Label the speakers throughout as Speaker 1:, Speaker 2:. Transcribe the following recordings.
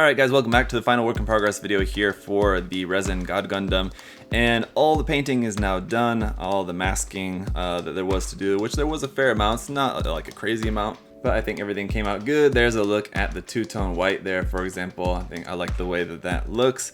Speaker 1: Alright guys, welcome back to the final work in progress video here for the Resin God Gundam. And all the painting is now done, all the masking that there was to do, which there was a fair amount. It's not like a crazy amount, but I think everything came out good. There's a look at the two-tone white there, for example. I think I like the way that that looks.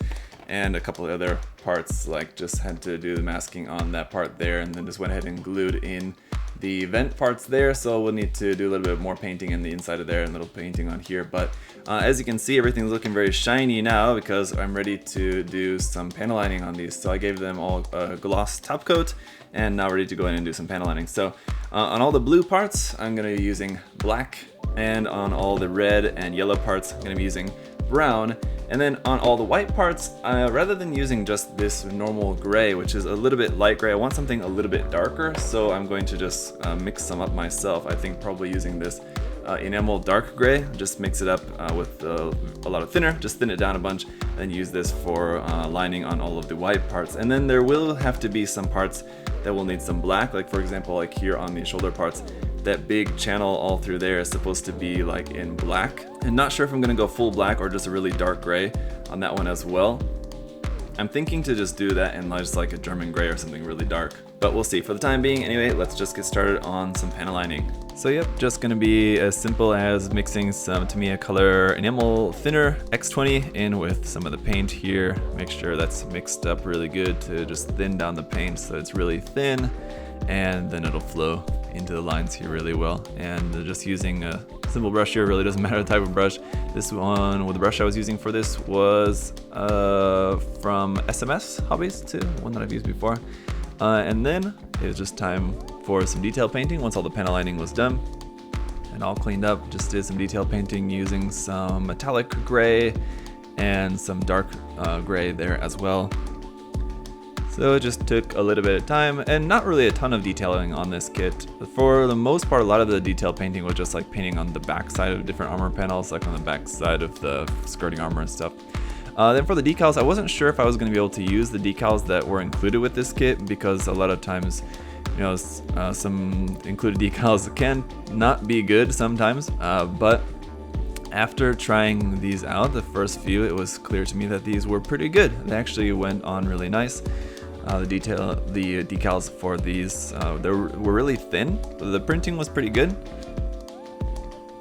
Speaker 1: And a couple of other parts, like just had to do the masking on that part there, and then just went ahead and glued in the vent parts there. So we'll need to do a little bit more painting in the inside of there and a little painting on here. But as you can see, everything's looking very shiny now because I'm ready to do some panel lining on these. So I gave them all a gloss top coat and now ready to go in and do some panel lining. So on all the blue parts, I'm going to be using black, and on all the red and yellow parts, I'm going to be using brown. And then on all the white parts, rather than using just this normal gray, which is a little bit light gray, I want something a little bit darker, so I'm going to just mix some up myself. I think probably using this enamel dark gray, just mix it up with a lot of thinner, just thin it down a bunch, and then use this for lining on all of the white parts. And then there will have to be some parts that will need some black, like for example, like here on the shoulder parts, that big channel all through there is supposed to be like in black. And not sure if I'm gonna go full black or just a really dark gray on that one as well. I'm thinking to just do that in just like a German gray or something really dark, but we'll see. For the time being, anyway, let's just get started on some panel lining. So yep, just gonna be as simple as mixing some Tamiya color enamel thinner X20 in with some of the paint here. Make sure that's mixed up really good to just thin down the paint so it's really thin, and then it'll flow into the lines here really well. And just using a simple brush here, really doesn't matter the type of brush. This one, with the brush I was using for this was from SMS Hobbies too, one that I've used before. And then it was just time for some detail painting once all the panel lining was done and all cleaned up. Just did some detail painting using some metallic gray and some dark gray there as well. So it just took a little bit of time and not really a ton of detailing on this kit. For the most part, a lot of the detail painting was just like painting on the back side of different armor panels, like on the back side of the skirting armor and stuff. Then for the decals, I wasn't sure if I was going to be able to use the decals that were included with this kit, because a lot of times, you know, some included decals can not be good sometimes, but after trying these out, the first few, it was clear to me that these were pretty good. They actually went on really nice. The decals for these, they were really thin. The printing was pretty good.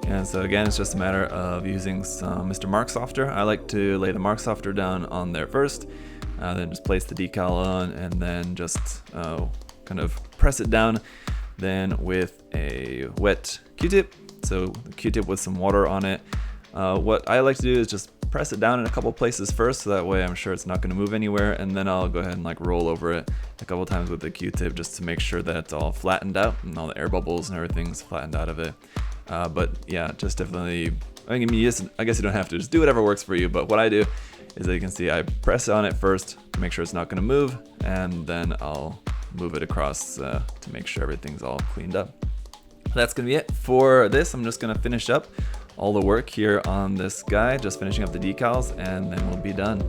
Speaker 1: And so again, it's just a matter of using some Mr. Mark Softer. I like to lay the Mark Softer down on there first, then just place the decal on, and then just kind of press it down then with a wet Q-tip. So the Q-tip with some water on it. What I like to do is just press it down in a couple places first, so that way I'm sure it's not going to move anywhere, and then I'll go ahead and like roll over it a couple times with the Q-tip just to make sure that it's all flattened out and all the air bubbles and everything's flattened out of it. But yeah, just definitely, I guess you don't have to, just do whatever works for you, but what I do is that you can see I press on it first to make sure it's not going to move, and then I'll move it across to make sure everything's all cleaned up. That's going to be it for this. I'm just going to finish up all the work here on this guy, just finishing up the decals, and then we'll be done.